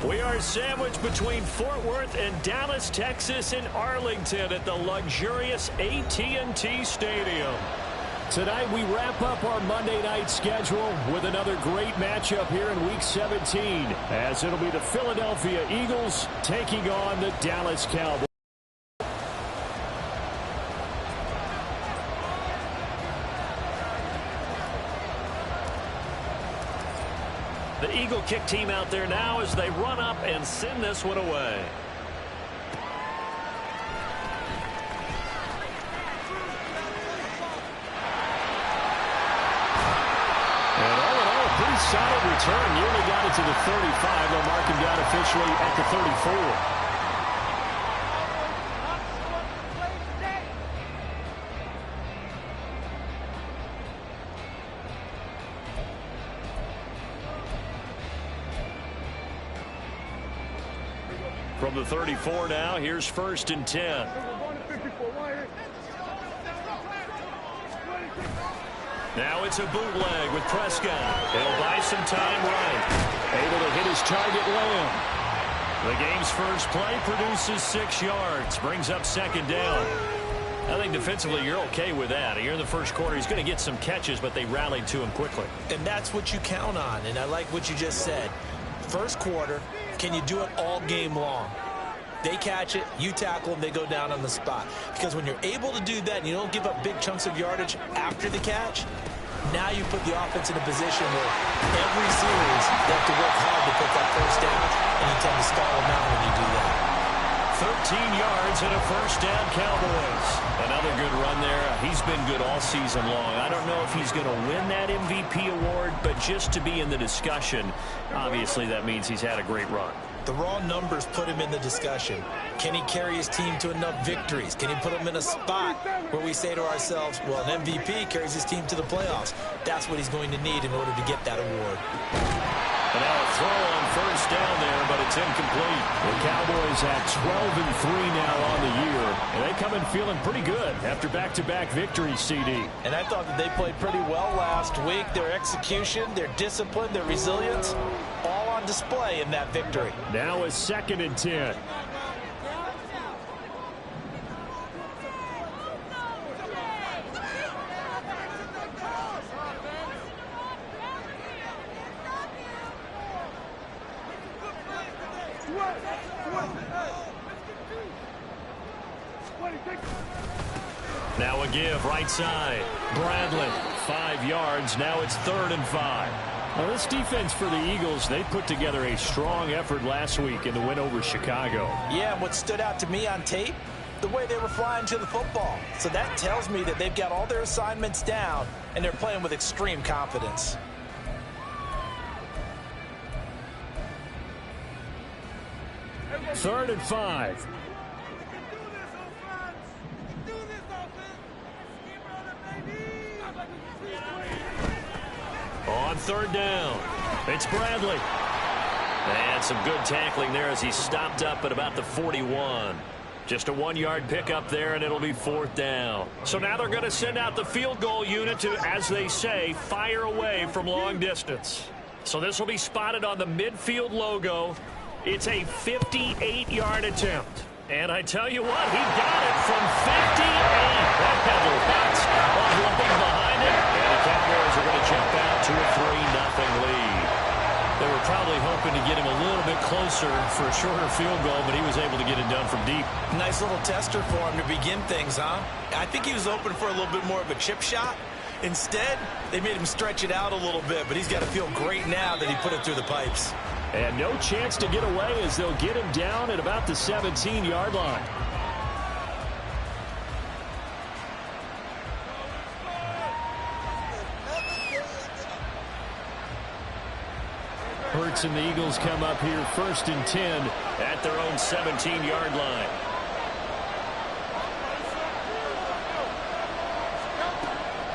We are sandwiched between Fort Worth and Dallas, Texas, and Arlington at the luxurious AT&T Stadium. Tonight we wrap up our Monday night schedule with another great matchup here in Week 17, as it'll be the Philadelphia Eagles taking on the Dallas Cowboys. The Eagle kick team out there now as they run up and send this one away. And all in all, a pretty solid return. Nearly got it to the 35. They'll mark him down officially at the 34. From the 34 now, here's 1st and 10. Now it's a bootleg with Prescott. He'll buy some time right. Able to hit his target Lamb. The game's first play produces 6 yards. Brings up 2nd down. I think defensively you're okay with that. Here in the first quarter, he's going to get some catches, but they rallied to him quickly. And that's what you count on, and I like what you just said. First quarter, can you do it all game long? They catch it, you tackle them, they go down on the spot. Because when you're able to do that and you don't give up big chunks of yardage after the catch, now you put the offense in a position where every series they have to work hard to put that first down, and you tend to stall them out when you do that. 13 yards and a 1st down, Cowboys. Another good run there. He's been good all season long. I don't know if he's going to win that MVP award, but just to be in the discussion, obviously that means he's had a great run. The raw numbers put him in the discussion. Can he carry his team to enough victories? Can he put them in a spot where we say to ourselves, well, an MVP carries his team to the playoffs. That's what he's going to need in order to get that award. And now a throw on 1st down there, but it's incomplete. The Cowboys at 12-3 now on the year. And they come in feeling pretty good after back-to-back victories, CD. And I thought that they played pretty well last week. Their execution, their discipline, their resilience, all on display in that victory. Now a 2nd and 10. Now a give right side. Bradley, 5 yards. Now it's 3rd and 5. Well, this defense for the Eagles, they put together a strong effort last week in the win over Chicago. Yeah, and what stood out to me on tape, the way they were flying to the football. So that tells me that they've got all their assignments down, and they're playing with extreme confidence. Third and 5. On 3rd down, it's Bradley. And some good tackling there as he stopped up at about the 41. Just a 1-yard pickup there, and it'll be 4th down. So now they're going to send out the field goal unit to, as they say, fire away from long distance. So this will be spotted on the midfield logo. It's a 58-yard attempt. And I tell you what, he got it from 58. That pedal bounce off looking behind it. And the Cowboys are going to jump out to a 3-0 lead. They were probably hoping to get him a little bit closer for a shorter field goal, but he was able to get it done from deep. Nice little tester for him to begin things, huh? I think he was open for a little bit more of a chip shot. Instead, they made him stretch it out a little bit, but he's got to feel great now that he put it through the pipes. And no chance to get away as they'll get him down at about the 17-yard line. Hurts and the Eagles come up here 1st and 10 at their own 17-yard line.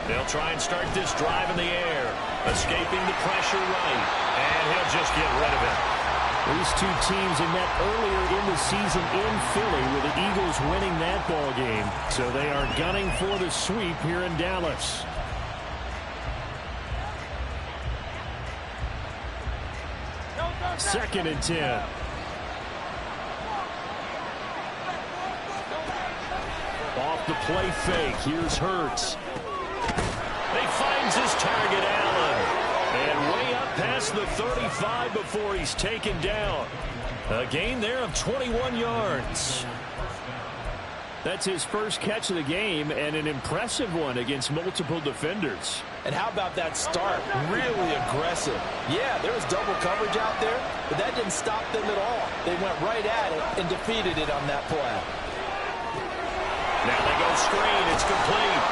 They'll try and start this drive in the air. Escaping the pressure right. And he'll just get rid of it. These two teams had met earlier in the season in Philly with the Eagles winning that ball game. So they are gunning for the sweep here in Dallas. 2nd and 10. Off the play fake. Here's Hurts. He finds his target, Allen. And way up past the 35 before he's taken down. A gain there of 21 yards. That's his first catch of the game, and an impressive one against multiple defenders. And how about that start? Really aggressive. Yeah, there was double coverage out there, but that didn't stop them at all. They went right at it and defeated it on that play. Now they go screen. It's complete.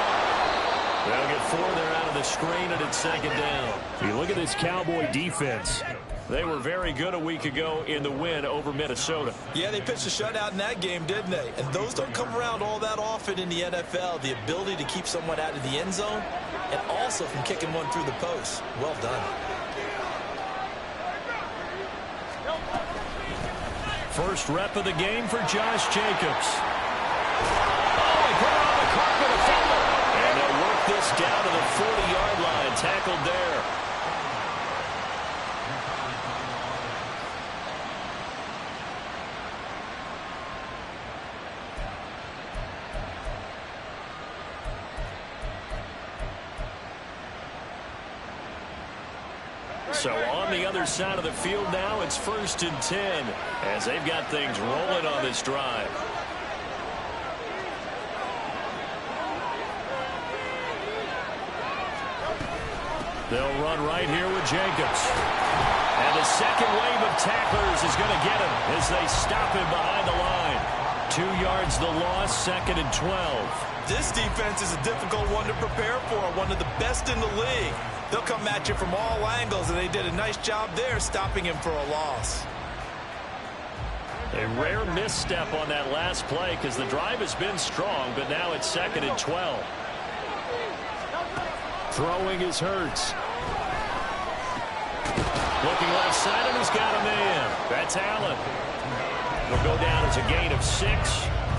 They'll get 4 there out of the screen, and it's 2nd down. You look at this Cowboy defense. They were very good a week ago in the win over Minnesota. Yeah, they pitched a shutout in that game, didn't they? And those don't come around all that often in the NFL. The ability to keep someone out of the end zone and also from kicking one through the post. Well done. First rep of the game for Josh Jacobs. Oh, he put it on the carpet, a fumble. And they'll work this down to the 40-yard line. Tackled there. So on the other side of the field now, it's 1st and 10 as they've got things rolling on this drive. They'll run right here with Jacobs. And the second wave of tacklers is going to get him as they stop him behind the line. 2 yards the loss, 2nd and 12. This defense is a difficult one to prepare for, one of the best in the league. They'll come at you from all angles, and they did a nice job there stopping him for a loss. A rare misstep on that last play because the drive has been strong, but now it's 2nd and 12. Throwing is Hurts. Looking left side, and he's got a man. That's Allen. He'll go down as a gain of 6,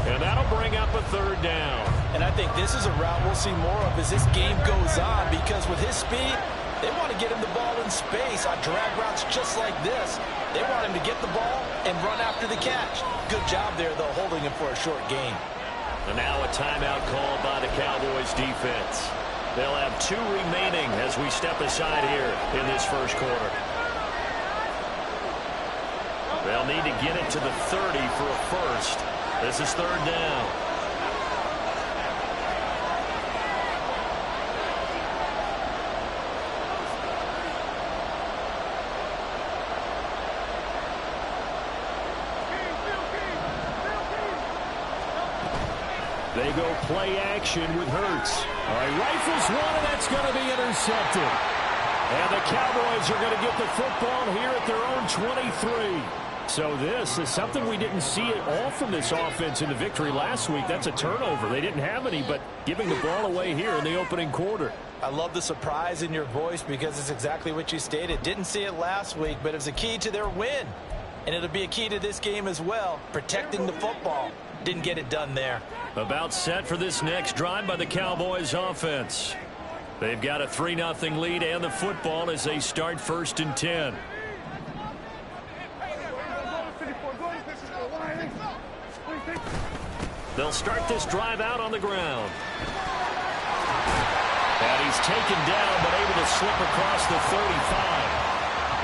and that'll bring up a 3rd down. And I think this is a route we'll see more of as this game goes on, because with his speed, they want to get him the ball in space on drag routes just like this. They want him to get the ball and run after the catch. Good job there, though, holding him for a short gain. And now a timeout called by the Cowboys defense. They'll have 2 remaining as we step aside here in this first quarter. They'll need to get it to the 30 for a first. This is 3rd down. They go play action with Hurts. All right, rifles one, and that's going to be intercepted. And the Cowboys are going to get the football here at their own 23. So this is something we didn't see at all from this offense in the victory last week. That's a turnover. They didn't have any, but giving the ball away here in the opening quarter. I love the surprise in your voice because it's exactly what you stated. Didn't see it last week, but it was a key to their win. And it'll be a key to this game as well, protecting the football. Didn't get it done there. About set for this next drive by the Cowboys offense. They've got a 3-0 lead and the football as they start 1st and 10. They'll start this drive out on the ground. And he's taken down but able to slip across the 35.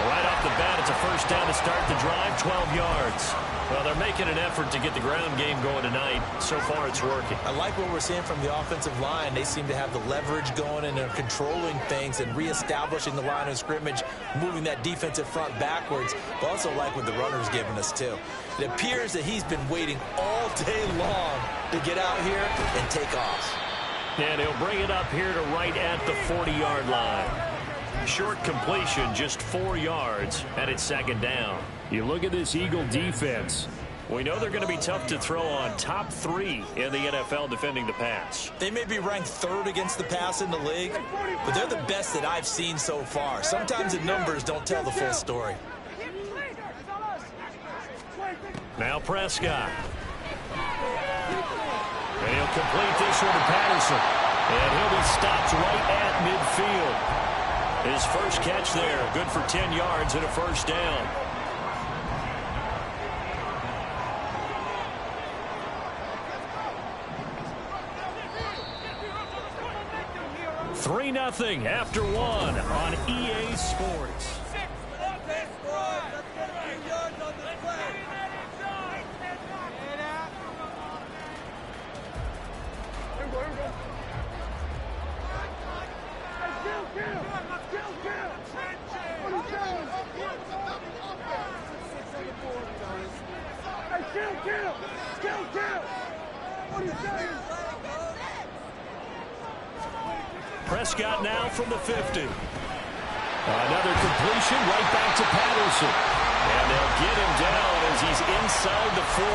Right off the bat, it's a first down to start the drive, 12 yards. Well, they're making an effort to get the ground game going tonight. So far, it's working. I like what we're seeing from the offensive line. They seem to have the leverage going, and they're controlling things and reestablishing the line of scrimmage, moving that defensive front backwards. But also like what the runner's giving us, too. It appears that he's been waiting all day long to get out here and take off. And he'll bring it up here to right at the 40-yard line. Short completion, just 4 yards, and it's 2nd down. You look at this Eagle defense. We know they're going to be tough to throw on. Top 3 in the NFL defending the pass. They may be ranked 3rd against the pass in the league, but they're the best that I've seen so far. Sometimes the numbers don't tell the full story. Now Prescott. And he'll complete this one to Patterson. And he'll be stopped right at midfield. His first catch there, good for 10 yards and a first down. 3-0 after one on EA Sports. Prescott now from the 50. Another completion right back to Patterson. And they'll get him down as he's inside the 40.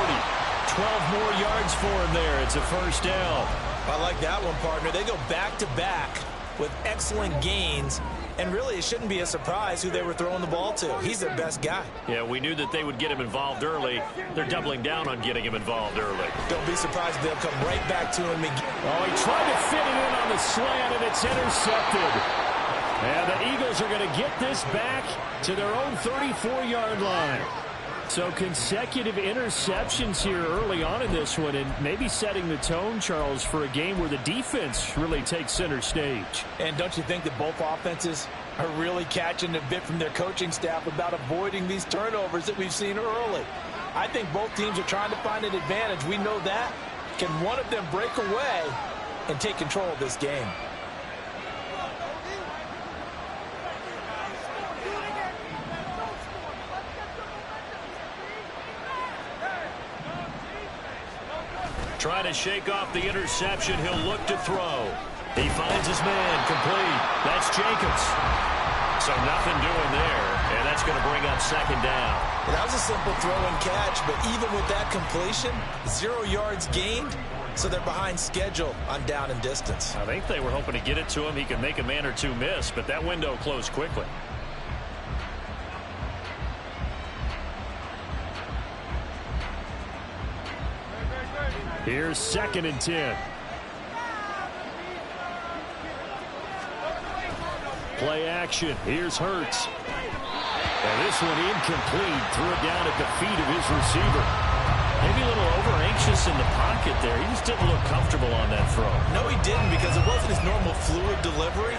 12 more yards for him there. It's a first down. I like that one, partner. They go back-to-back with excellent gains. And really, it shouldn't be a surprise who they were throwing the ball to. He's their best guy. Yeah, we knew that they would get him involved early. They're doubling down on getting him involved early. Don't be surprised if they'll come right back to him again. Oh, he tried to fit it in on the slant, and it's intercepted. And the Eagles are going to get this back to their own 34-yard line. So consecutive interceptions here early on in this one, and maybe setting the tone, Charles, for a game where the defense really takes center stage. And don't you think that both offenses are really catching a bit from their coaching staff about avoiding these turnovers that we've seen early? I think both teams are trying to find an advantage. We know that. Can one of them break away and take control of this game? Trying to shake off the interception. He'll look to throw. He finds his man complete. That's Jacobs. So nothing doing there, and that's going to bring up second down. Well, that was a simple throw and catch, but even with that completion, 0 yards gained, so they're behind schedule on down and distance. I think they were hoping to get it to him. He could make a man or two miss, but that window closed quickly. Here's 2nd and 10. Play action. Here's Hurts. And this one incomplete. Threw it down at the feet of his receiver. Maybe a little over-anxious in the pocket there. He just didn't look comfortable on that throw. No, he didn't, because it wasn't his normal fluid delivery.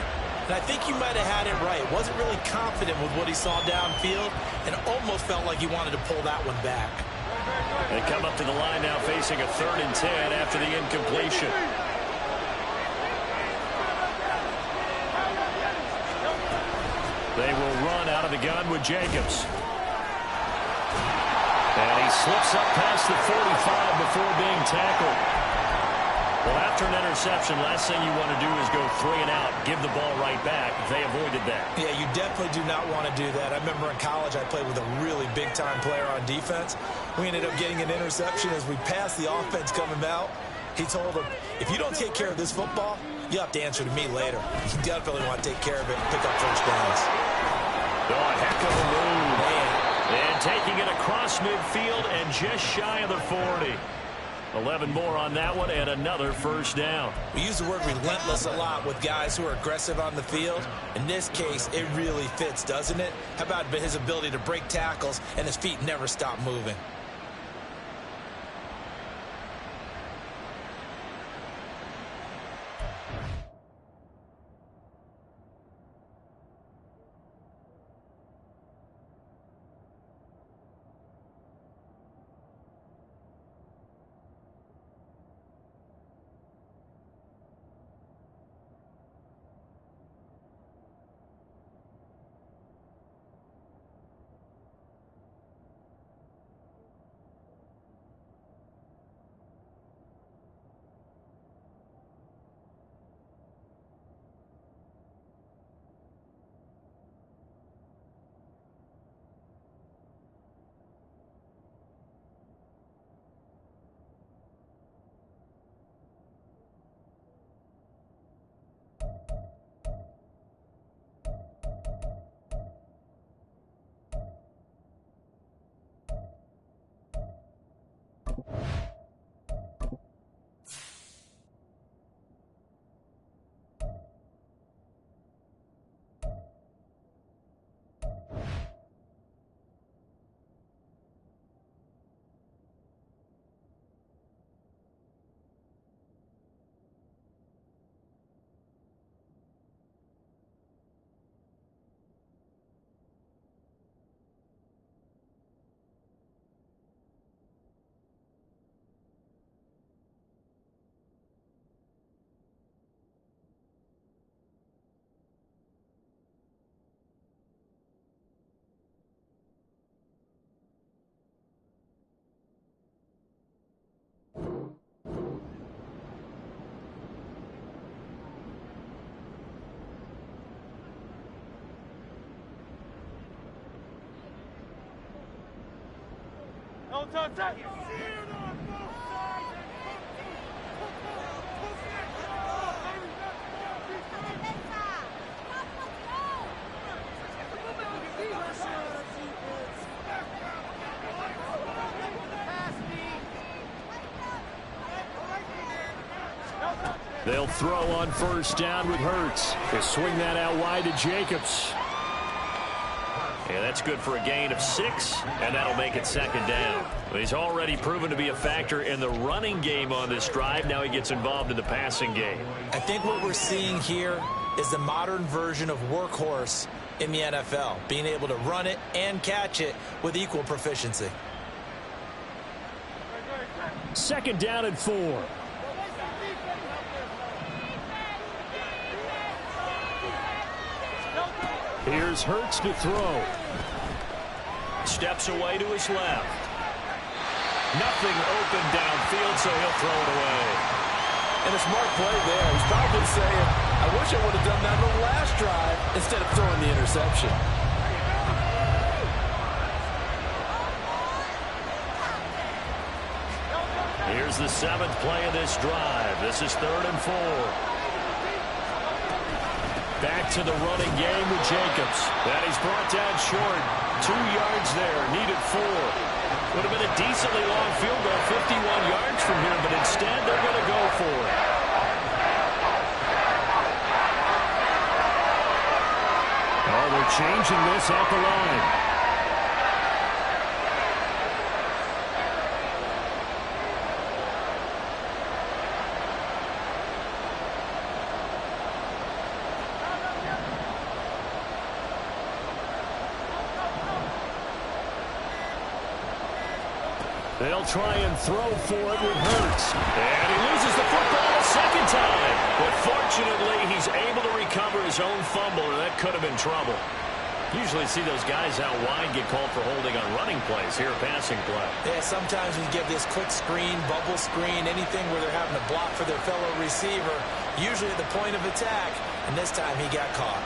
And I think you might have had it right. Wasn't really confident with what he saw downfield and almost felt like he wanted to pull that one back. They come up to the line now facing a 3rd and 10 after the incompletion. They will run out of the gun with Jacobs. And he slips up past the 45 before being tackled. Well, after an interception, last thing you want to do is go 3 and out, give the ball right back. They avoided that. Yeah, you definitely do not want to do that. I remember in college I played with a really big-time player on defense. We ended up getting an interception as we passed the offense coming out. He told him, if you don't take care of this football, you have to answer to me later. You definitely want to take care of it and pick up first downs. Oh, a heck of a move. Man. And taking it across midfield and just shy of the 40. 11 more on that one and another first down. We use the word relentless a lot with guys who are aggressive on the field. In this case, it really fits, doesn't it? How about his ability to break tackles and his feet never stop moving? They'll throw on first down with Hurts. They swing that out wide to Jacobs. And that's good for a gain of 6, and that'll make it second down. He's already proven to be a factor in the running game on this drive. Now he gets involved in the passing game. I think what we're seeing here is the modern version of workhorse in the NFL, being able to run it and catch it with equal proficiency. Second down and 4. Here's Hurts to throw. Steps away to his left. Nothing open downfield, so he'll throw it away. And a smart play there. He's probably saying, I wish I would have done that on the last drive instead of throwing the interception. Here's the 7th play of this drive. This is 3rd and 4. Back to the running game with Jacobs. That he's brought down short. 2 yards there. Needed 4. Would have been a decently long field goal, 51 yards from here, but instead they're going to go for it. Oh, they're changing this at the line. They'll try and throw for it with Hurts. And he loses the football a second time. But fortunately, he's able to recover his own fumble, or that could have been trouble. Usually see those guys out wide get called for holding on running plays. Here, passing play. Yeah, sometimes we get this quick screen, bubble screen, anything where they're having to block for their fellow receiver, usually at the point of attack, and this time he got caught.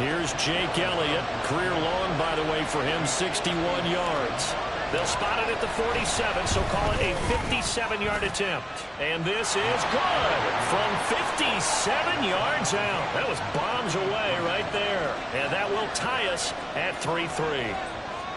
Here's Jake Elliott. Career long, by the way, for him, 61 yards. They'll spot it at the 47, so call it a 57-yard attempt. And this is good from 57 yards out. That was bombs away right there. And that will tie us at 3-3.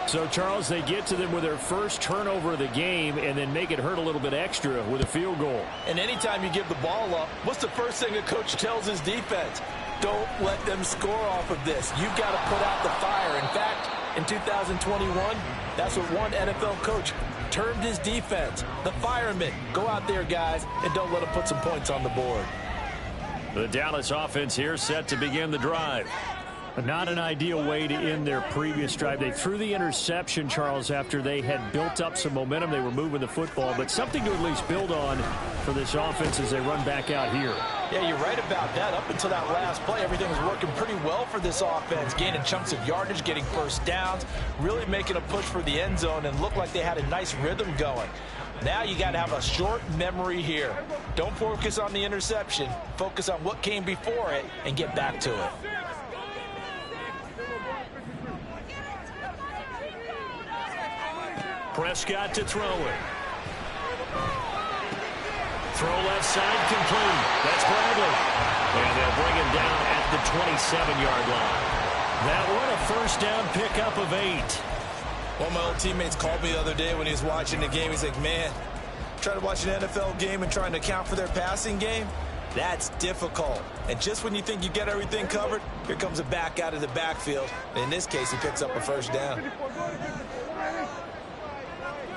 So, Charles, they get to them with their first turnover of the game and then make it hurt a little bit extra with a field goal. And anytime you give the ball up, what's the first thing a coach tells his defense? Don't let them score off of this. You've got to put out the fire. In fact, in 2021, that's what one NFL coach termed his defense. The firemen. Go out there, guys, and don't let them put some points on the board. The Dallas offense here set to begin the drive. Not an ideal way to end their previous drive. They threw the interception, Charles, after they had built up some momentum. They were moving the football, but something to at least build on for this offense as they run back out here. Yeah, you're right about that. Up until that last play, everything was working pretty well for this offense, gaining chunks of yardage, getting first downs, really making a push for the end zone, and looked like they had a nice rhythm going. Now you got to have a short memory here. Don't focus on the interception. Focus on what came before it and get back to it. Prescott to throw it. Throw left side complete. That's Bradley. And they'll bring him down at the 27-yard line. That one a first down pickup of 8. One of my old teammates called me the other day when he was watching the game. He's like, man, trying to watch an NFL game and trying to account for their passing game, that's difficult. And just when you think you get everything covered, here comes a back out of the backfield. And in this case, he picks up a first down.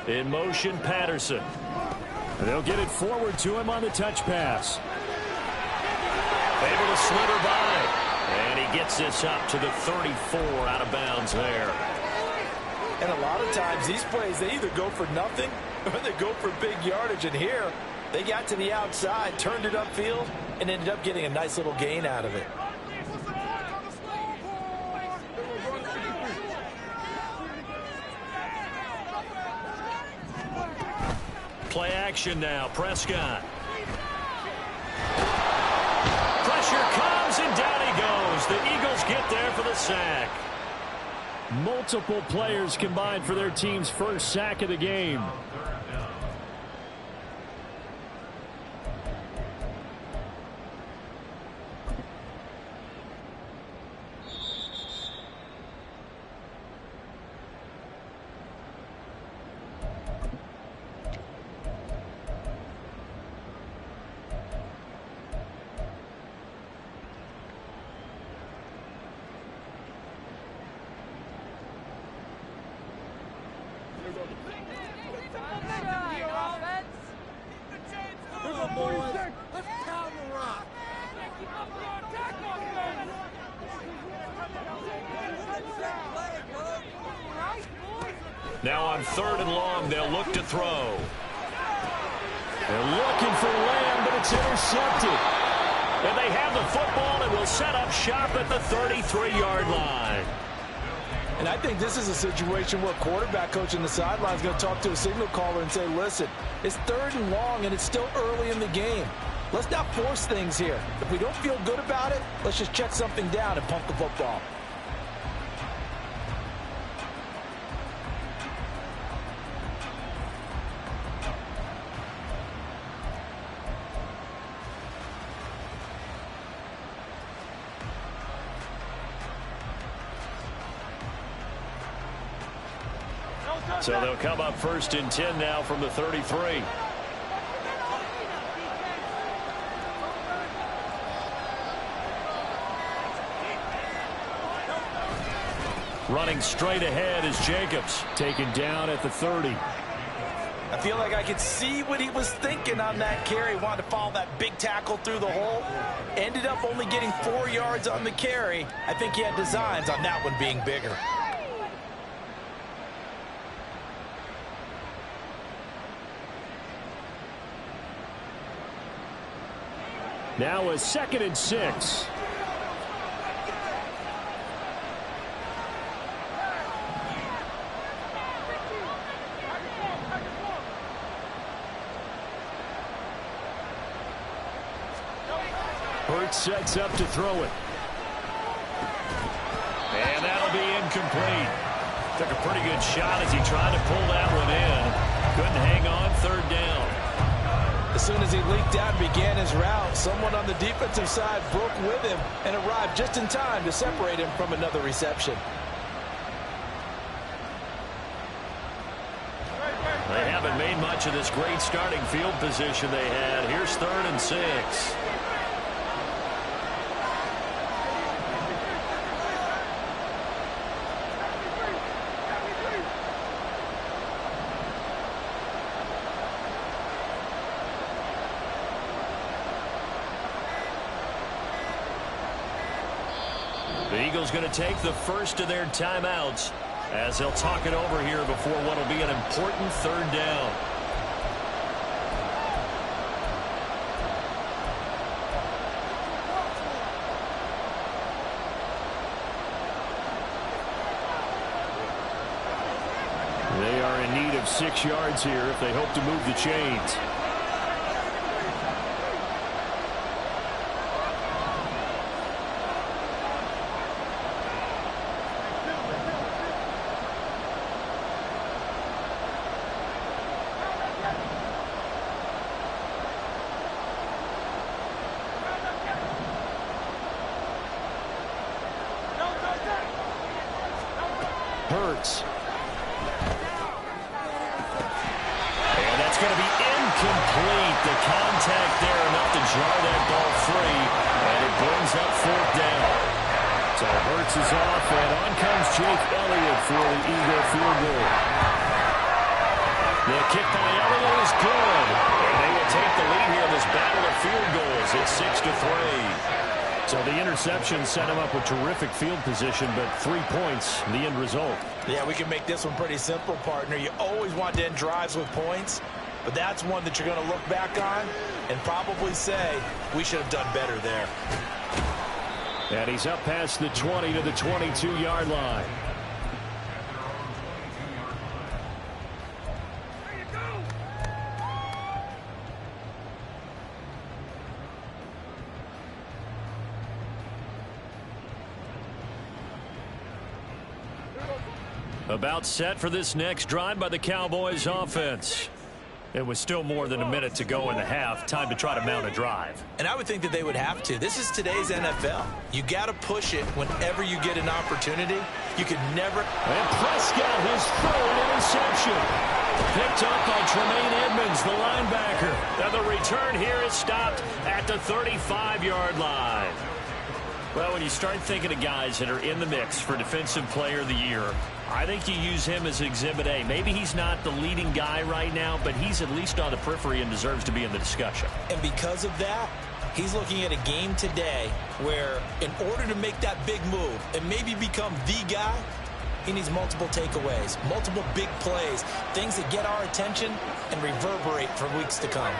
In motion, Patterson. And they'll get it forward to him on the touch pass. Able to slither by. And he gets this up to the 34 out of bounds there. And a lot of times, these plays, they either go for nothing or they go for big yardage. And here, they got to the outside, turned it upfield, and ended up getting a nice little gain out of it. Play action now. Prescott. Pressure comes, and down he goes. The Eagles get there for the sack. Multiple players combined for their team's first sack of the game. Now on 3rd and long, they'll look to throw. They're looking for Lamb, but it's intercepted. And they have the football and will set up shop at the 33-yard line. And I think this is a situation where quarterback coach on the sideline is going to talk to a signal caller and say, listen, it's 3rd and long and it's still early in the game. Let's not force things here. If we don't feel good about it, let's just check something down and pump the football. So they'll come up 1st and 10 now from the 33. Running straight ahead is Jacobs, taken down at the 30. I feel like I could see what he was thinking on that carry. Wanted to follow that big tackle through the hole. Ended up only getting 4 yards on the carry. I think he had designs on that one being bigger. Now a 2nd and 6. Hurts sets up to throw it. And that'll be incomplete. Took a pretty good shot as he tried to pull that one in. Couldn't hang on. 3rd down. As soon as he leaked out and began his route, someone on the defensive side broke with him and arrived just in time to separate him from another reception. They haven't made much of this great starting field position they had. Here's 3rd and 6. The Eagles going to take the first of their timeouts as they'll talk it over here before what will be an important 3rd down. They are in need of 6 yards here if they hope to move the chains. Hurts. And that's going to be incomplete. The contact there enough to jar that ball free. And it brings up 4th down. So Hurts is off, and on comes Jake Elliott for the Eagle field goal. The kick by Elliott is good. And they will take the lead here in this battle of field goals. It's 6-3. So the interception set him up with terrific field position, but 3 points, the end result. Yeah, we can make this one pretty simple, partner. You always want to end drives with points, but that's one that you're going to look back on and probably say, we should have done better there. And he's up past the 20 to the 22-yard line. About set for this next drive by the Cowboys offense. It was still more than a minute to go in the half. Time to try to mount a drive. And I would think that they would have to. This is today's NFL. You got to push it whenever you get an opportunity. You could never. And Prescott, his third interception. Picked up by Tremaine Edmonds, the linebacker. And the return here is stopped at the 35-yard line. Well, when you start thinking of guys that are in the mix for Defensive Player of the Year, I think you use him as Exhibit A. Maybe he's not the leading guy right now, but he's at least on the periphery and deserves to be in the discussion. And because of that, he's looking at a game today where in order to make that big move and maybe become the guy, he needs multiple takeaways, multiple big plays, things that get our attention and reverberate for weeks to come.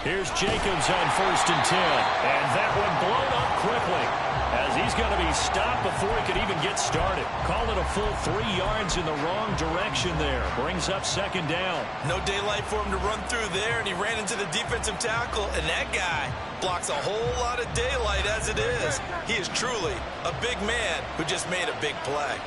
Here's Jacobs on 1st and 10. And that one blown up quickly as he's going to be stopped before he could even get started. Call it a full 3 yards in the wrong direction there. Brings up 2nd down. No daylight for him to run through there, and he ran into the defensive tackle, and that guy blocks a whole lot of daylight as it is. He is truly a big man who just made a big play.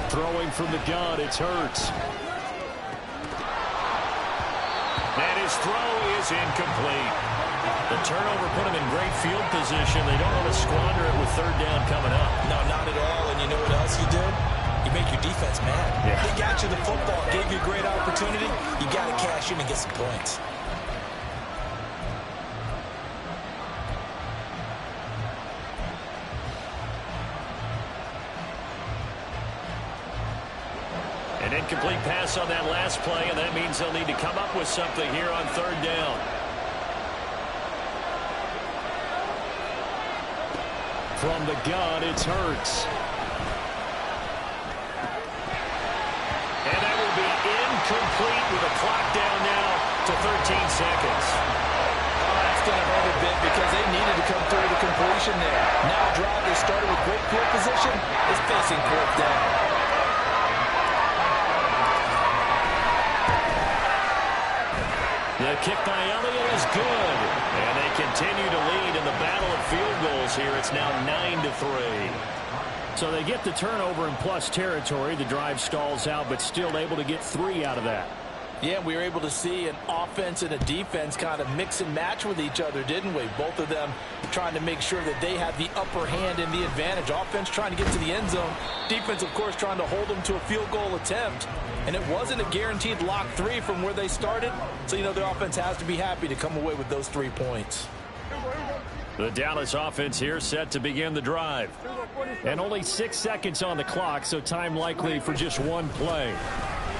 Throwing from the gun, it's Hurts. And his throw is incomplete. The turnover put him in great field position. They don't want to squander it with 3rd down coming up. No, not at all. And you know what else you do? You make your defense mad. Yeah. They got you the football, gave you a great opportunity. You got to cash in and get some points. An incomplete pass on that last play, and that means they'll need to come up with something here on 3rd down. From the gun, it's Hurts. And that will be incomplete with a clock down now to 13 seconds. Oh, that's going to hurt a bit because they needed to come through the completion there. Now a drive they started with great field position is facing 4th down. The kick by Elliott is good. And they continue to lead in the battle of field goals here. It's now 9-3. So they get the turnover in plus territory. The drive stalls out, but still able to get 3 out of that. Yeah, we were able to see an offense and a defense kind of mix and match with each other, didn't we? Both of them trying to make sure that they had the upper hand and the advantage. Offense trying to get to the end zone. Defense, of course, trying to hold them to a field goal attempt. And it wasn't a guaranteed lock 3 from where they started. So, you know, the offense has to be happy to come away with those 3 points. The Dallas offense here set to begin the drive. And only 6 seconds on the clock, so time likely for just 1 play.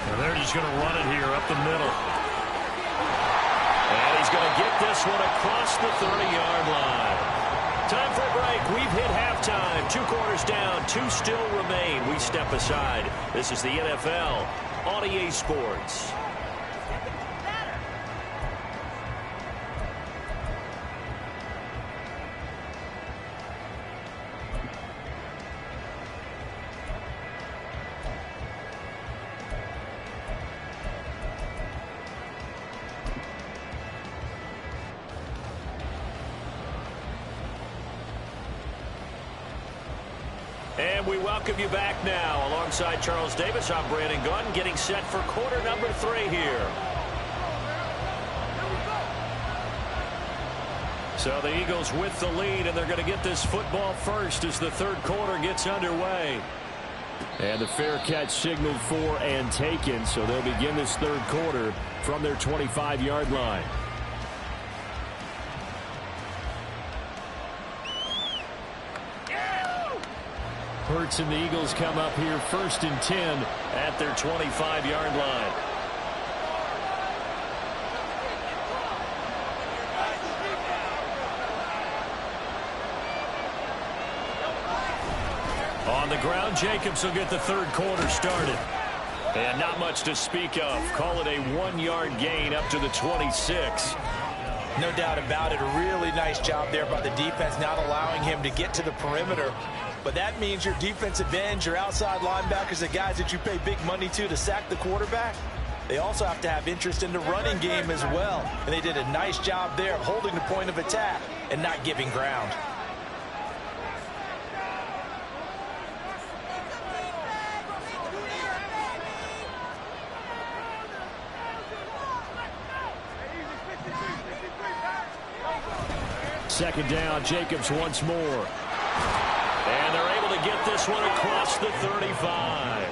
And they're just going to run it here up the middle. And he's going to get this one across the 30-yard line. Time for a break. We've hit halftime. 2 quarters down. 2 still remain. We step aside. This is the NFL on EA Sports. And we welcome you back now. Alongside Charles Davis, I'm Brandon Gunn, getting set for quarter number 3 here. So the Eagles with the lead, and they're going to get this football first as the 3rd quarter gets underway. And the fair catch signaled for and taken, so they'll begin this 3rd quarter from their 25-yard line. Hurts and the Eagles come up here 1st and 10 at their 25-yard line. On the ground, Jacobs will get the 3rd quarter started. And not much to speak of. Call it a 1-yard gain up to the 26. No doubt about it. A really nice job there by the defense, not allowing him to get to the perimeter. But that means your defensive ends, your outside linebackers, the guys that you pay big money to sack the quarterback, they also have to have interest in the running game as well. And they did a nice job there of holding the point of attack and not giving ground. Second down, Jacobs once more. And they're able to get this one across the 35.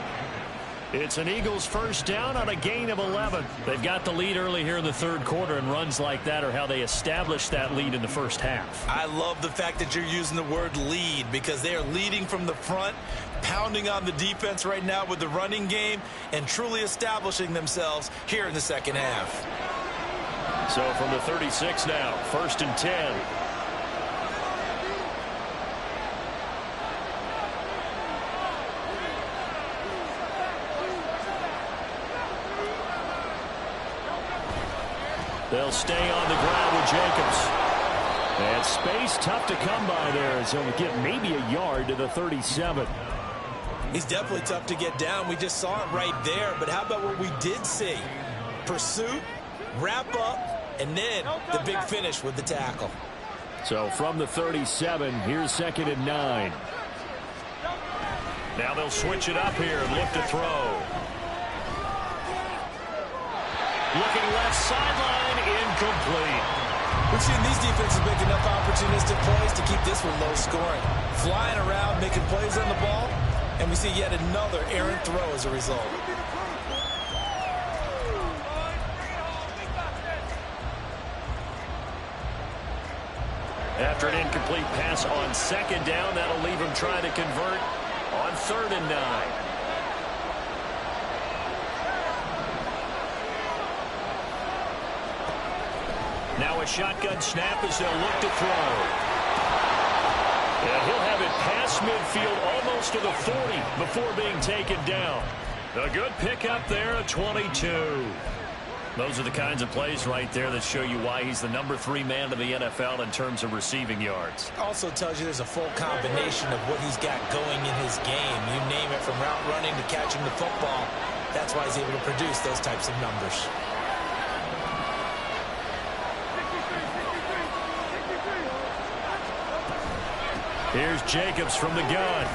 It's an Eagles first down on a gain of 11. They've got the lead early here in the third quarter, and runs like that are how they establish that lead in the first half. I love the fact that you're using the word lead, because they are leading from the front, pounding on the defense right now with the running game, and truly establishing themselves here in the second half. So from the 36 now, 1st and 10. They'll stay on the ground with Jacobs. And space tough to come by there, so he'll get maybe a yard to the 37. He's definitely tough to get down. We just saw it right there. But how about what we did see? Pursuit, wrap up, and then the big finish with the tackle. So from the 37, here's 2nd and 9. Now they'll switch it up here and look to throw. Looking left sideline, incomplete. We've seen these defenses make enough opportunistic plays to keep this one low scoring. Flying around, making plays on the ball, and we see yet another errant throw as a result. After an incomplete pass on 2nd down, that'll leave him trying to convert on 3rd and 9. Now a shotgun snap as they'll look to throw. And he'll have it past midfield almost to the 40 before being taken down. A good pickup there at 22. Those are the kinds of plays right there that show you why he's the number 3 man in the NFL in terms of receiving yards. Also tells you there's a full combination of what he's got going in his game. You name it, from route running to catching the football. That's why he's able to produce those types of numbers. Here's Jacobs from the gun.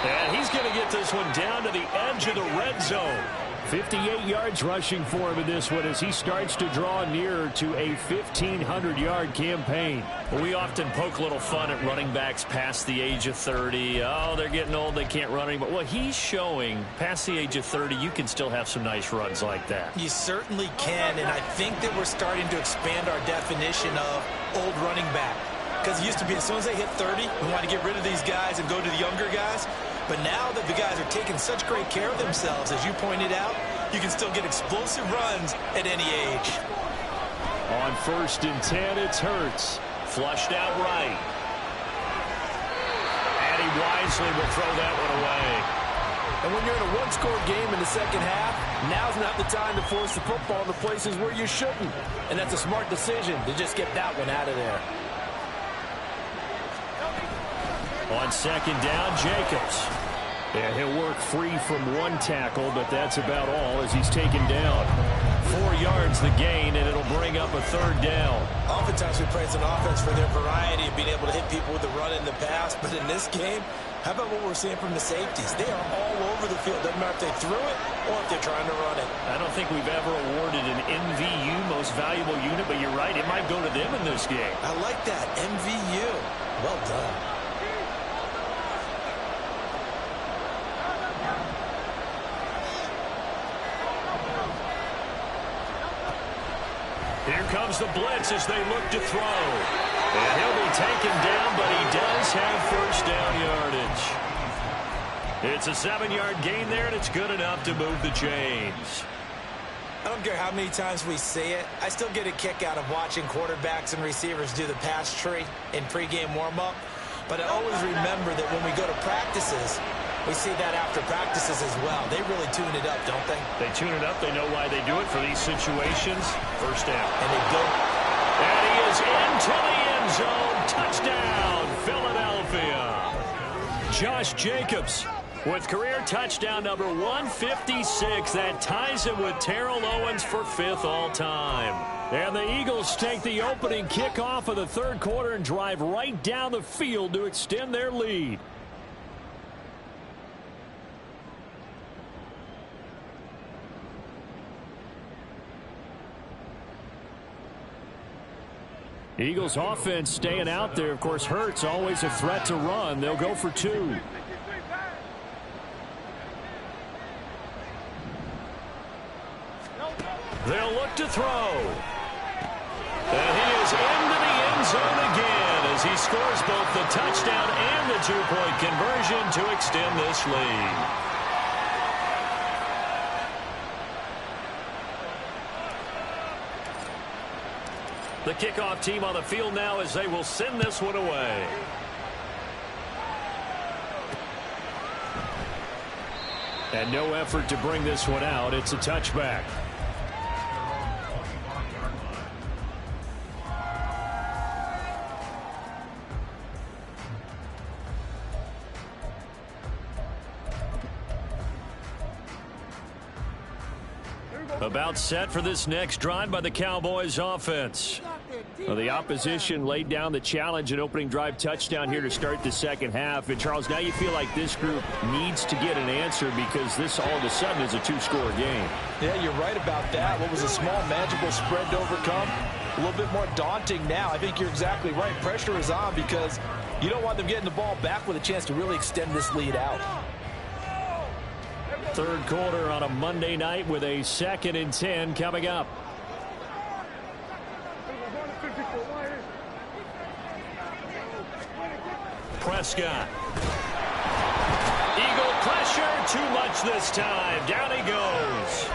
And he's going to get this one down to the edge of the red zone. 58 yards rushing for him in this one as he starts to draw nearer to a 1,500-yard campaign. We often poke a little fun at running backs past the age of 30. Oh, they're getting old, they can't run anymore. Well, he's showing past the age of 30, you can still have some nice runs like that. You certainly can, and I think that we're starting to expand our definition of old running back. Because it used to be as soon as they hit 30, we want to get rid of these guys and go to the younger guys. But now that the guys are taking such great care of themselves, as you pointed out, you can still get explosive runs at any age. On 1st and 10, it's Hurts. Flushed out right. And he wisely will throw that one away. And when you're in a one-score game in the second half, now's not the time to force the football in the places where you shouldn't. And that's a smart decision to just get that one out of there. On 2nd down, Jacobs. And he'll work free from one tackle, but that's about all as he's taken down. 4 yards the gain, and it'll bring up a 3rd down. Oftentimes we praise an offense for their variety of being able to hit people with the run in the pass, but in this game, how about what we're seeing from the safeties? They are all over the field. Doesn't matter if they threw it or if they're trying to run it. I don't think we've ever awarded an MVU, most valuable unit, but you're right, it might go to them in this game. I like that, MVU. Well done. Here comes the blitz as they look to throw. And he'll be taken down, but he does have 1st down yardage. It's a 7-yard gain there, and it's good enough to move the chains. I don't care how many times we say it, I still get a kick out of watching quarterbacks and receivers do the pass tree in pregame warm-up. But I always remember that when we go to practices, We see that after practices as well. They really tune it up, don't they? They tune it up. They know why they do it for these situations. First down. And they go. And he is into the end zone. Touchdown, Philadelphia. Josh Jacobs with career touchdown number 156. That ties him with Terrell Owens for 5th all-time. And the Eagles take the opening kickoff of the third quarter and drive right down the field to extend their lead. Eagles offense staying out there. Of course, Hurts always a threat to run. They'll go for 2. They'll look to throw. And he is into the end zone again as he scores both the touchdown and the 2-point conversion to extend this lead. The kickoff team on the field now as they will send this one away. And no effort to bring this one out. It's a touchback. About set for this next drive by the Cowboys offense. Well, the opposition laid down the challenge and opening drive touchdown here to start the second half. And, Charles, now you feel like this group needs to get an answer because this all of a sudden is a 2-score game. Yeah, you're right about that. What was a small, manageable spread to overcome, a little bit more daunting now. I think you're exactly right. Pressure is on because you don't want them getting the ball back with a chance to really extend this lead out. Third quarter on a Monday night with a 2nd and 10 coming up. Prescott. Eagle pressure, too much this time. Down he goes.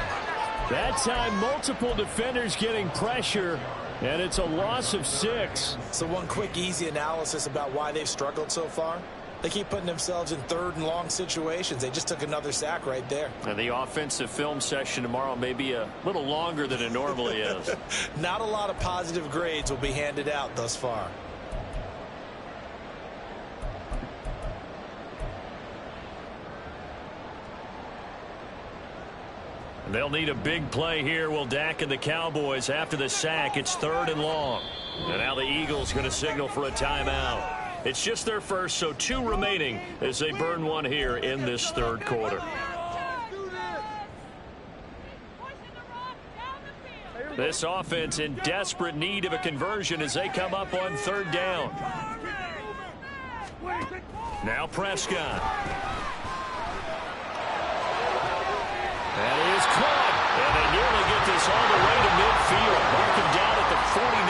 That time, multiple defenders getting pressure, and it's a loss of 6. So one quick, easy analysis about why they've struggled so far. They keep putting themselves in 3rd and long situations. They just took another sack right there. And the offensive film session tomorrow may be a little longer than it normally is. Not a lot of positive grades will be handed out thus far. They'll need a big play here, will Dak and the Cowboys. After the sack, it's 3rd and long. And now the Eagles going to signal for a timeout. It's just their first, so 2 remaining as they burn one here in this third quarter. This offense in desperate need of a conversion as they come up on 3rd down. Now Prescott. That is caught. And they nearly get this all the way to midfield. Mark him down at the 49.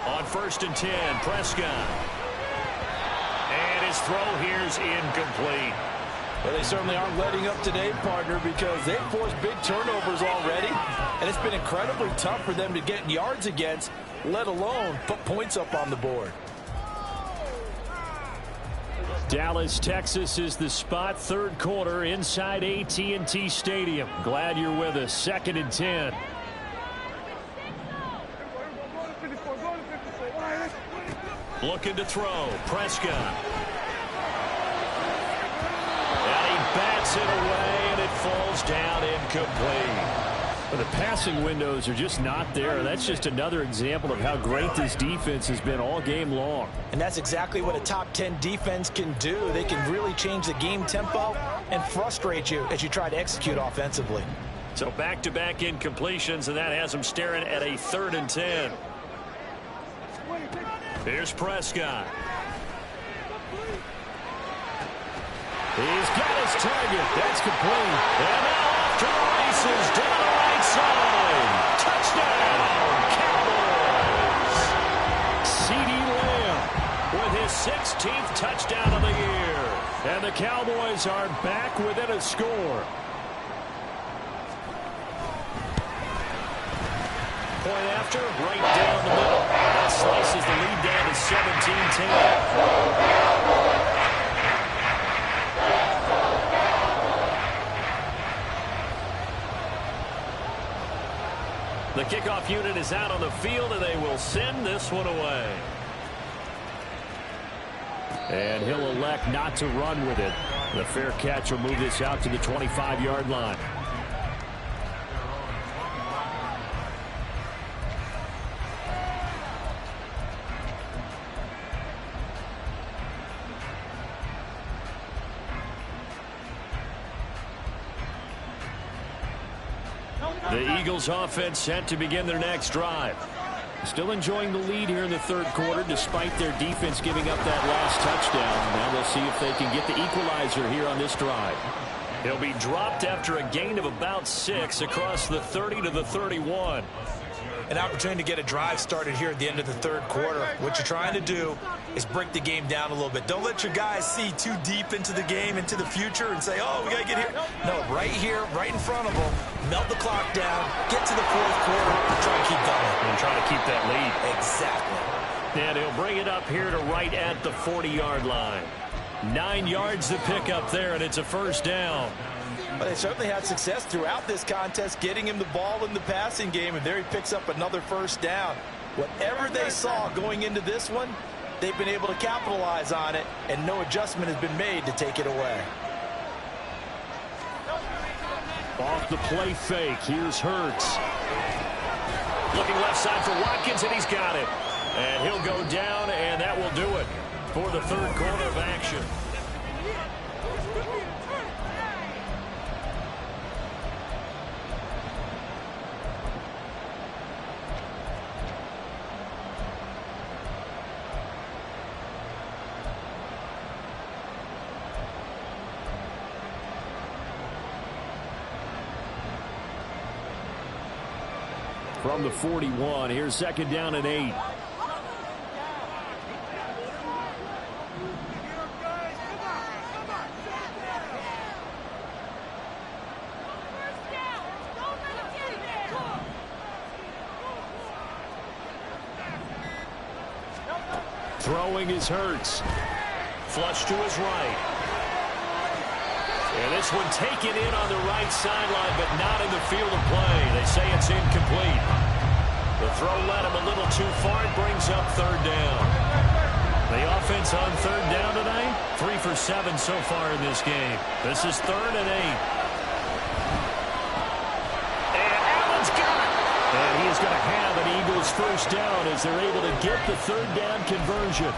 On 1st and 10, Prescott. And his throw here's incomplete. Well, they certainly aren't letting up today, partner, because they've forced big turnovers already, and it's been incredibly tough for them to get yards against, let alone put points up on the board. Dallas, Texas is the spot. Third quarter inside AT&T Stadium. Glad you're with us. 2nd and 10. Looking to throw. Prescott. And he bats it away, and it falls down incomplete. But the passing windows are just not there. That's just another example of how great this defense has been all game long. And that's exactly what a top 10 defense can do. They can really change the game tempo and frustrate you as you try to execute offensively. So back-to-back incompletions, and that has them staring at a 3rd and 10. Here's Prescott. He's got his target. That's complete. And now off to the races down the right side. Touchdown, Cowboys. CeeDee Lamb with his 16th touchdown of the year. And the Cowboys are back within a score. point after, right down the middle. That slices the lead down to 17-10. The kickoff unit is out on the field, and they will send this one away. And he'll elect not to run with it. The fair catch will move this out to the 25-yard line. The Eagles offense set to begin their next drive. Still enjoying the lead here in the third quarter despite their defense giving up that last touchdown. Now we'll see if they can get the equalizer here on this drive. He'll be dropped after a gain of about 6 across the 30 to the 31. An opportunity to get a drive started here at the end of the third quarter. What you're trying to do is break the game down a little bit. Don't let your guys see too deep into the game, into the future, and say, oh, we got to get here. No, right here, right in front of them, melt the clock down, get to the fourth quarter, and try to keep going. And try to keep that lead. Exactly. And he'll bring it up here to right at the 40-yard line. 9 yards to pick up there, and it's a first down. Well, they certainly had success throughout this contest, getting him the ball in the passing game, and there he picks up another first down. Whatever they saw going into this one, they've been able to capitalize on it, and no adjustment has been made to take it away. Off the play fake, here's Hurts. Looking left side for Watkins, and he's got it. And he'll go down, and that will do it for the third quarter of action. From the 41, here's second down and 8. Throwing is Hurts. Flush to his right. And this one taken in on the right sideline, but not in the field of play. They say it's incomplete. The throw led him a little too far. It brings up third down. The offense on third down tonight, 3 for 7 so far in this game. This is 3rd and 8. And Allen's got it. And he's going to have an Eagles first down as they're able to get the third down conversion.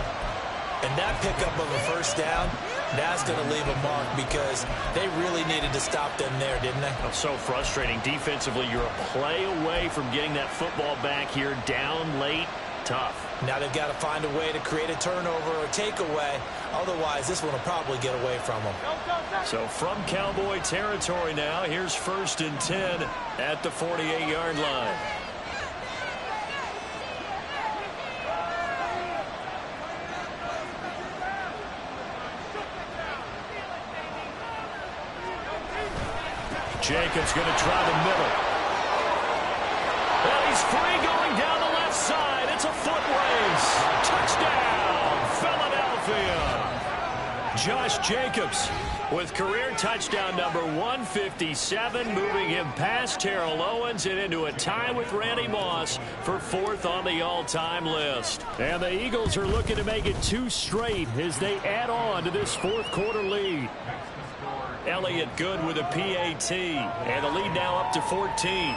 And that pickup of a first down, that's going to leave a mark because they really needed to stop them there, didn't they? Oh, so frustrating. Defensively, you're a play away from getting that football back here down late. Tough. Now they've got to find a way to create a turnover or takeaway. Otherwise, this one will probably get away from them. So from Cowboy territory now, here's 1st and 10 at the 48-yard line. Jacobs going to try the middle. And he's free going down the left side. It's a foot race. Touchdown, Philadelphia. Josh Jacobs with career touchdown number 157, moving him past Terrell Owens and into a tie with Randy Moss for 4th on the all-time list. And the Eagles are looking to make it 2 straight as they add on to this fourth quarter lead. Elliott good with a PAT, and the lead now up to 14.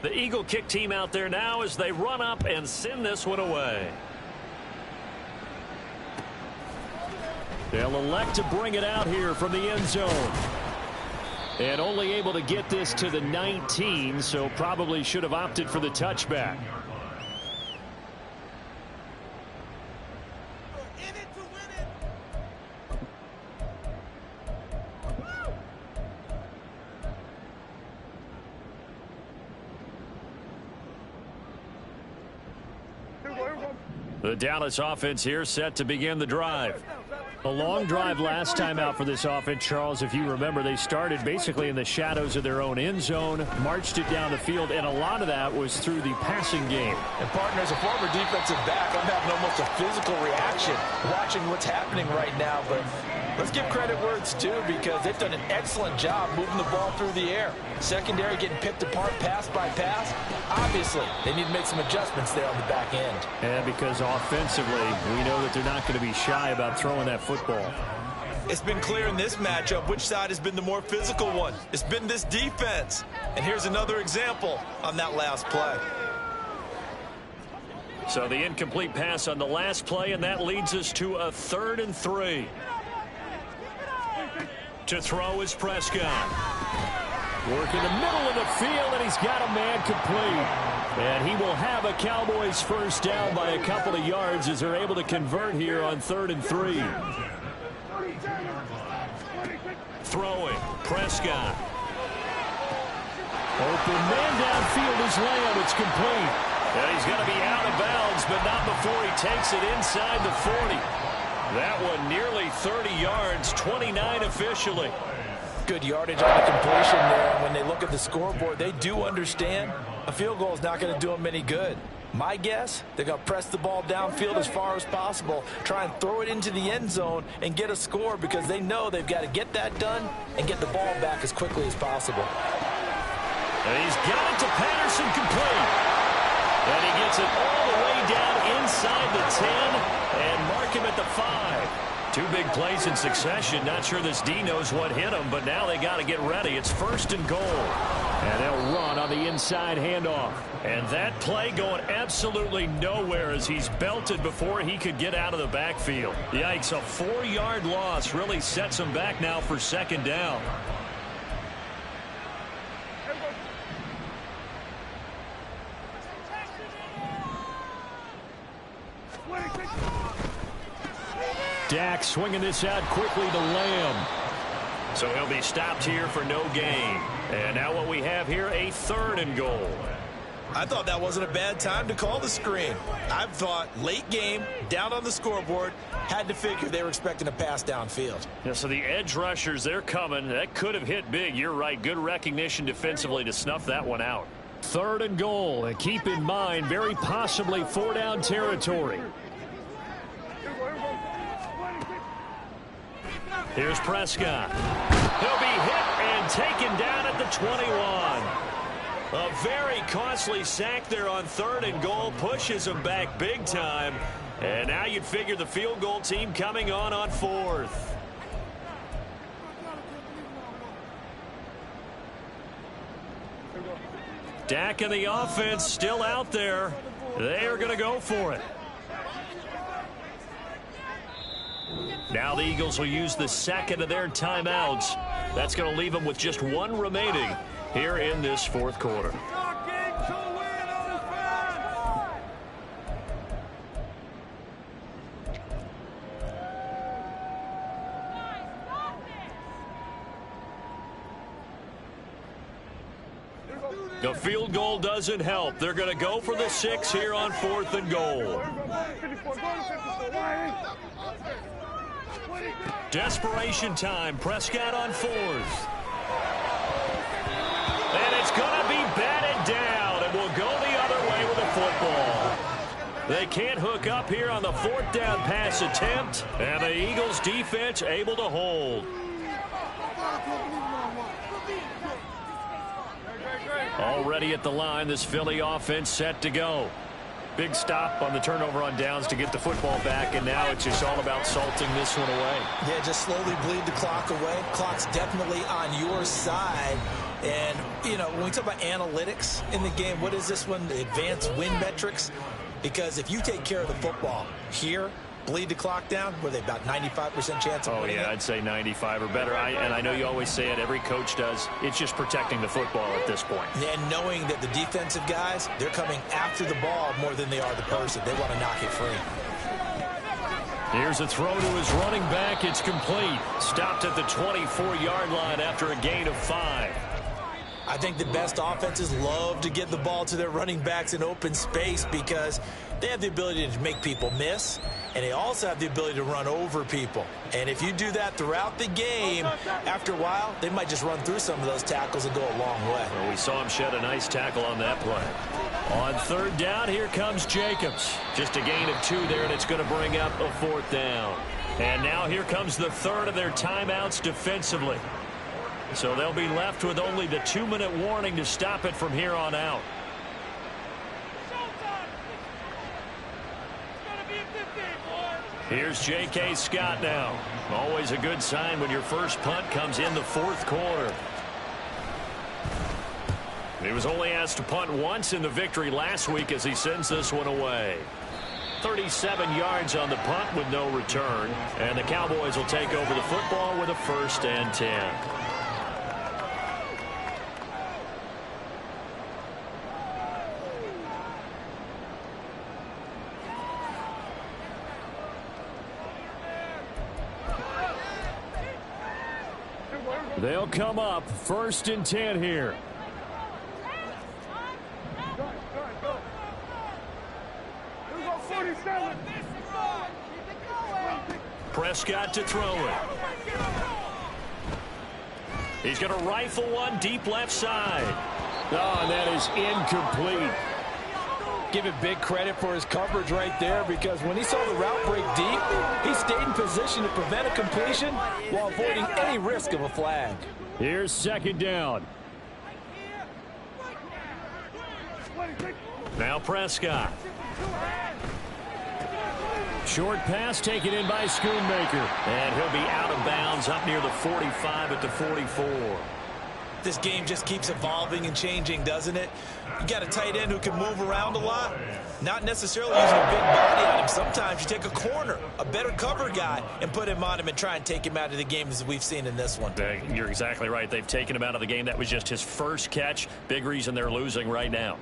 The Eagle kick team out there now as they run up and send this one away. They'll elect to bring it out here from the end zone. And only able to get this to the 19, so probably should have opted for the touchback. The Dallas offense here set to begin the drive. A long drive last time out for this offense, Charles. If you remember, they started basically in the shadows of their own end zone, marched it down the field, and a lot of that was through the passing game. And, partner, as a former defensive back, I'm having almost a physical reaction watching what's happening right now. But let's give credit where it's due, because they've done an excellent job moving the ball through the air. Secondary getting picked apart pass by pass. Obviously, they need to make some adjustments there on the back end. And because offensively, we know that they're not going to be shy about throwing that football. It's been clear in this matchup which side has been the more physical one. It's been this defense. And here's another example on that last play. So the incomplete pass on the last play, and that leads us to a 3rd and 3. To throw is Prescott. Working the middle of the field, and he's got a man complete. And he will have a Cowboys first down by a couple of yards as they're able to convert here on 3rd and 3. Throwing, Prescott. Open man downfield is Lamb. It's complete. And he's going to be out of bounds, but not before he takes it inside the 40. That one nearly 30 yards, 29 officially. Good yardage on the completion there. When they look at the scoreboard, they do understand a field goal is not going to do them any good. My guess, they're going to press the ball downfield as far as possible, try and throw it into the end zone and get a score, because they know they've got to get that done and get the ball back as quickly as possible. And he's got it to Patterson, complete. And he gets it all the way down inside the 10 and mark him at the 5. 2 big plays in succession. Not sure this D knows what hit him, but now they got to get ready. It's 1st and goal. And they'll run on the inside handoff. And that play going absolutely nowhere as he's belted before he could get out of the backfield. Yikes, a 4-yard loss really sets him back now for 2nd down. Dak swinging this out quickly to Lamb. So he'll be stopped here for no gain. And now what we have here, a 3rd and goal. I thought that wasn't a bad time to call the screen. I thought late game, down on the scoreboard, had to figure they were expecting a pass downfield. Yeah, so the edge rushers, they're coming. That could have hit big. You're right. Good recognition defensively to snuff that one out. 3rd and goal. And keep in mind, very possibly 4-down territory. Here's Prescott. He'll be hit and taken down at the 21. A very costly sack there on 3rd and goal. Pushes him back big time. And now you'd figure the field goal team coming on 4th. Dak and the offense still out there. They are going to go for it. Now the Eagles will use the 2nd of their timeouts. That's going to leave them with just 1 remaining here in this 4th quarter. The field goal doesn't help. They're going to go for the 6 here on 4th and goal. Desperation time. Prescott on 4th. And it's going to be batted down, and we'll go the other way with the football. They can't hook up here on the 4th down pass attempt, and the Eagles defense able to hold. Already at the line, this Philly offense set to go. Big stop on the turnover on downs to get the football back, and now it's just all about salting this one away. Yeah, just slowly bleed the clock away. Clock's definitely on your side. And, you know, when we talk about analytics in the game, what is this one? The advanced win metrics? Because if you take care of the football here, bleed the clock down, were they about 95% chance of winning it? I'd say 95 or better. And I know you always say it, every coach does. It's just protecting the football at this point. And knowing that the defensive guys, they're coming after the ball more than they are the person. They want to knock it free. Here's a throw to his running back. It's complete. Stopped at the 24-yard line after a gain of 5. I think the best offenses love to get the ball to their running backs in open space because they have the ability to make people miss, and they also have the ability to run over people. And if you do that throughout the game, after a while, they might just run through some of those tackles and go a long way. Well, we saw him shed a nice tackle on that play. On third down, here comes Jacobs. Just a gain of 2 there, and it's going to bring up a 4th down. And now here comes the third of their timeouts defensively. So they'll be left with only the 2-minute warning to stop it from here on out. Here's J.K. Scott now. Always a good sign when your first punt comes in the 4th quarter. He was only asked to punt once in the victory last week as he sends this one away. 37 yards on the punt with no return. And the Cowboys will take over the football with a 1st and 10. They'll come up 1st and 10 here. Prescott to throw it. He's going to rifle one deep left side. Oh, and that is incomplete. Give it big credit for his coverage right there, because when he saw the route break deep, he stayed in position to prevent a completion while avoiding any risk of a flag. Here's 2nd down. Now Prescott. Short pass taken in by Schoonmaker. And he'll be out of bounds up near the 45 at the 44. This game just keeps evolving and changing, doesn't it? You got a tight end who can move around a lot. Not necessarily using a big body on him. Sometimes you take a corner, a better cover guy, and put him on him and try and take him out of the game, as we've seen in this one. You're exactly right. They've taken him out of the game. That was just his first catch. Big reason they're losing right now.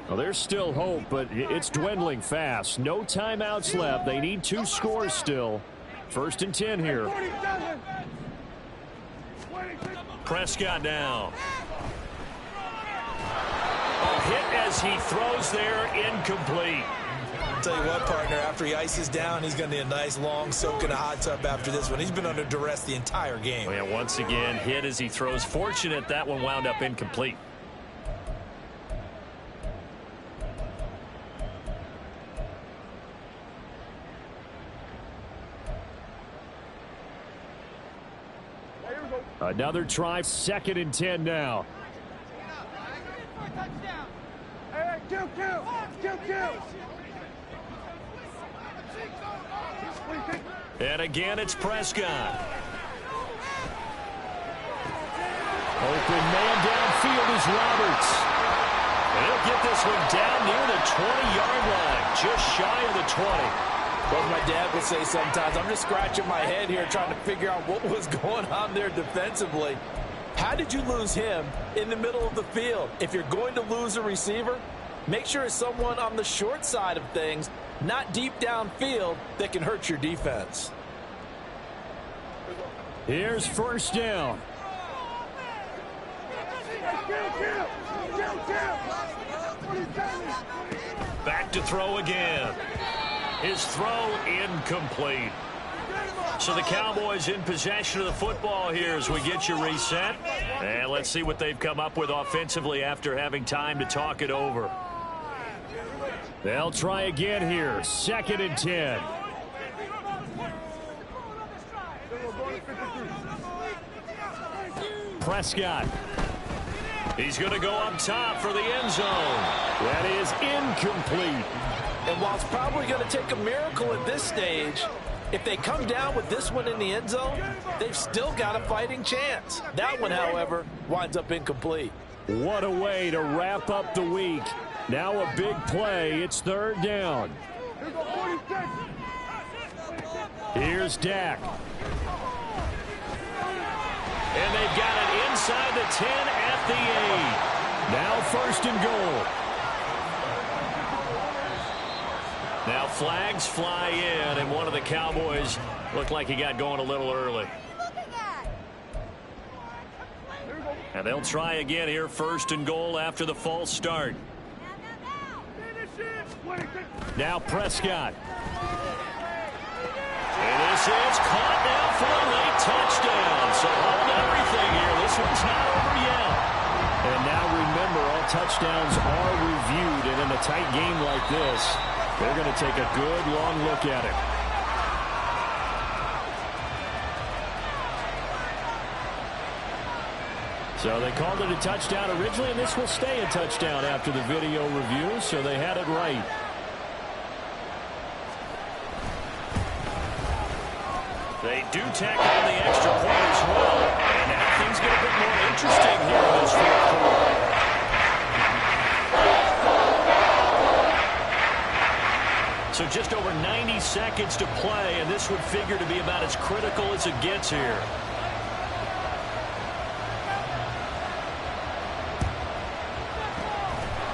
Well, there's still hope, but it's dwindling fast. No timeouts left. They need 2 scores still. 1st and 10 here. Prescott down. Oh, hit as he throws there, incomplete. I'll tell you what, partner, after he ices down, he's going to need a nice long soak in a hot tub after this one. He's been under duress the entire game. Well, yeah, once again, hit as he throws. Fortunate that one wound up incomplete. Another try, 2nd and 10 now. And again, it's Prescott. Open man downfield is Roberts. And he'll get this one down near the 20-yard line, just shy of the 20. Well, my dad would say sometimes, I'm just scratching my head here trying to figure out what was going on there defensively. How did you lose him in the middle of the field? If you're going to lose a receiver, make sure it's someone on the short side of things, not deep downfield, that can hurt your defense. Here's 1st down. Back to throw again. His throw incomplete. So the Cowboys in possession of the football here as we get you reset. And let's see what they've come up with offensively after having time to talk it over. They'll try again here. 2nd and 10. Prescott. He's going to go up top for the end zone. That is incomplete. And while it's probably going to take a miracle at this stage, if they come down with this one in the end zone, they've still got a fighting chance. That one, however, winds up incomplete. What a way to wrap up the week. Now a big play. It's 3rd down. Here's Dak. And they've got it inside the 10 at the 8. Now 1st and goal. Now flags fly in, and one of the Cowboys looked like he got going a little early. And they'll try again here, 1st and goal after the false start. Now Prescott. And this is caught now for a late touchdown. So hold everything here. This one's not over yet. And now remember, all touchdowns are reviewed. And in a tight game like this, they're going to take a good long look at it. So they called it a touchdown originally, and this will stay a touchdown after the video review, so they had it right. They do tack on the extra point as well. And now things get a bit more interesting here in this 4th quarter. So just over 90 seconds to play, and this would figure to be about as critical as it gets here.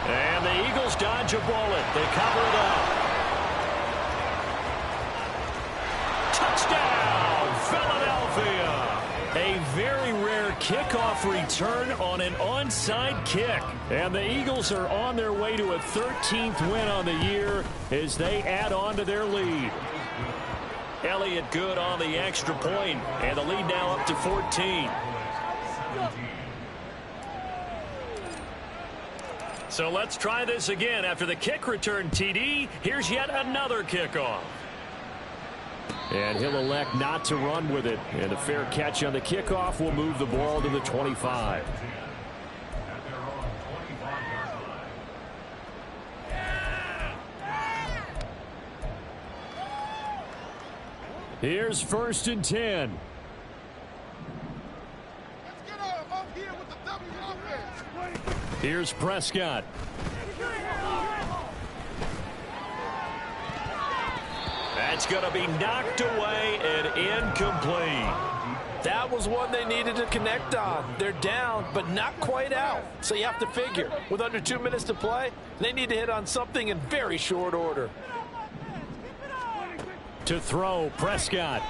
And the Eagles dodge a bullet. They cover it up. Touchdown, Philadelphia. A very rare kickoff return on an onside kick. And the Eagles are on their way to a 13th win on the year as they add on to their lead. Elliott good on the extra point, and the lead now up to 14. So let's try this again. After the kick return TD, here's yet another kickoff. And he'll elect not to run with it. And a fair catch on the kickoff will move the ball to the 25. Here's 1st and 10. Here's Prescott. That's going to be knocked away and incomplete. That was one they needed to connect on. They're down, but not quite out. So you have to figure, with under 2 minutes to play, they need to hit on something in very short order. To throw, Prescott.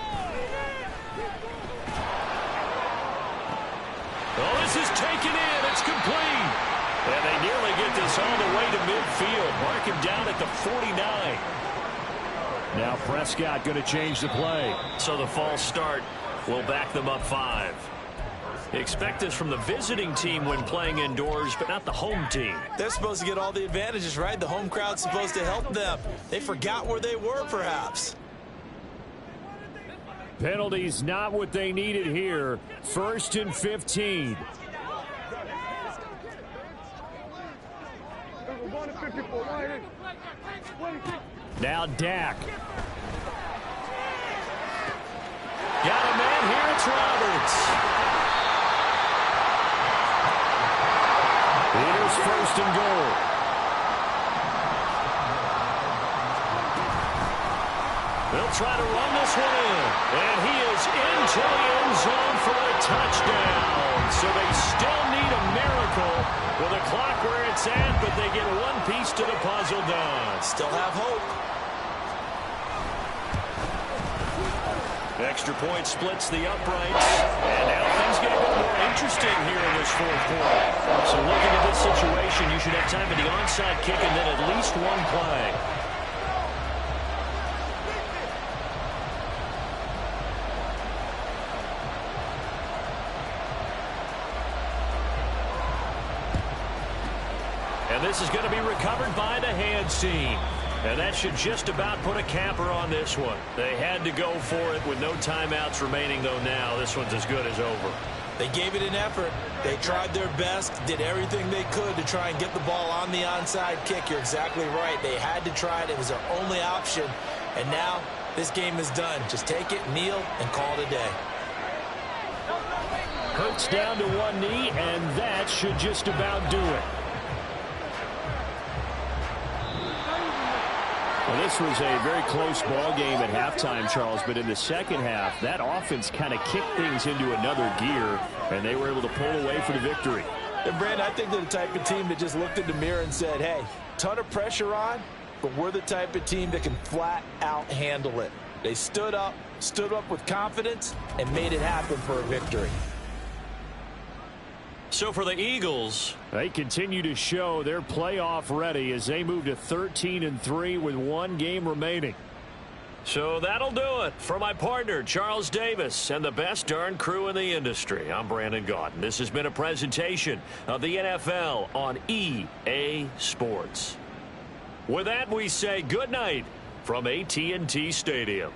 Oh, this is taken in. It's complete. And they nearly get this all the way to midfield. Mark him down at the 49. Now Prescott going to change the play. So the false start will back them up 5. Expect this from the visiting team when playing indoors, but not the home team. They're supposed to get all the advantages, right? The home crowd's supposed to help them. They forgot where they were, perhaps. Penalties not what they needed here. 1st and 15. Now Dak. Got a man here. It's Roberts. Here's 1st and goal. They'll try to run this one in. And he is into the end zone for a touchdown. So they still need a miracle with the clock where it's at, but they get one piece to the puzzle done. Still have hope. Extra point splits the uprights. And now things get a bit more interesting here in this 4th quarter. So looking at this situation, you should have time at the onside kick and then at least one play. And this is going to be recovered by the hands team. And that should just about put a capper on this one. They had to go for it with no timeouts remaining, though now this one's as good as over. They gave it an effort. They tried their best, did everything they could to try and get the ball on the onside kick. You're exactly right. They had to try it. It was their only option. And now this game is done. Just take it, kneel, and call it a day. Hurts down to one knee, and that should just about do it. Well, this was a very close ball game at halftime, Charles, but in the second half, that offense kind of kicked things into another gear, and they were able to pull away for the victory. And, Brandon, I think they're the type of team that just looked in the mirror and said, hey, ton of pressure on, but we're the type of team that can flat out handle it. They stood up with confidence, and made it happen for a victory. So for the Eagles, they continue to show they're playoff ready as they move to 13-3 with one game remaining. So that'll do it for my partner, Charles Davis, and the best darn crew in the industry. I'm Brandon Gaudin. This has been a presentation of the NFL on EA Sports. With that, we say good night from AT&T Stadium.